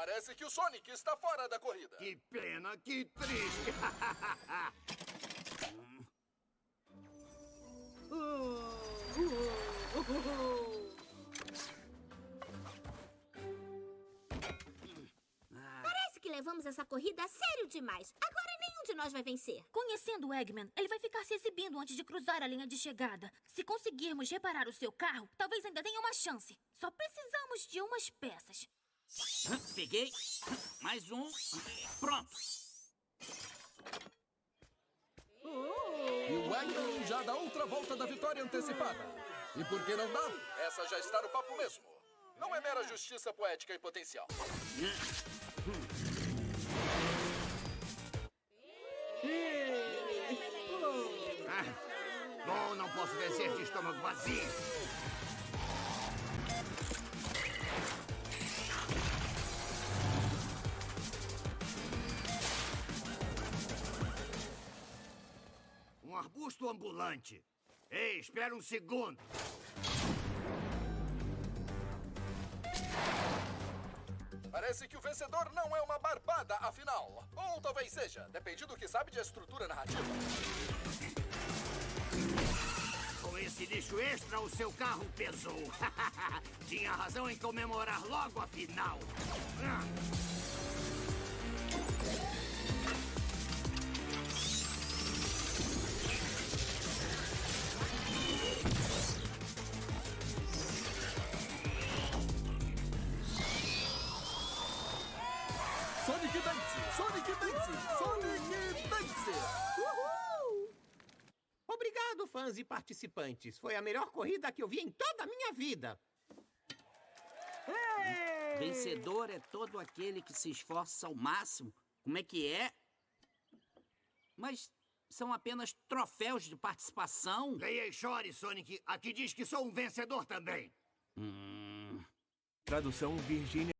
Parece que o Sonic está fora da corrida. Que pena, que triste. Parece que levamos essa corrida a sério demais. Agora nenhum de nós vai vencer. Conhecendo o Eggman, ele vai ficar se exibindo antes de cruzar a linha de chegada. Se conseguirmos reparar o seu carro, talvez ainda tenha uma chance. Só precisamos de umas peças. Peguei. Mais um. Pronto. E o Eggman já dá outra volta da vitória antecipada. E por que não dá? Essa já está no papo mesmo. Não é mera justiça poética e potencial. Bom, não posso vencer de estômago vazio. Um arbusto ambulante. Ei, espera um segundo. Parece que o vencedor não é uma barbada, afinal. Ou talvez seja, depende do que sabe de estrutura narrativa. Com esse lixo extra, o seu carro pesou. Tinha razão em comemorar logo a final. Sonic Dance! Sonic Dance! Sonic Dance! Uhul! Obrigado, fãs e participantes. Foi a melhor corrida que eu vi em toda a minha vida. Vencedor é todo aquele que se esforça ao máximo. Como é que é? Mas são apenas troféus de participação. Leia e chore, Sonic. Aqui diz que sou um vencedor também. Tradução Virgínia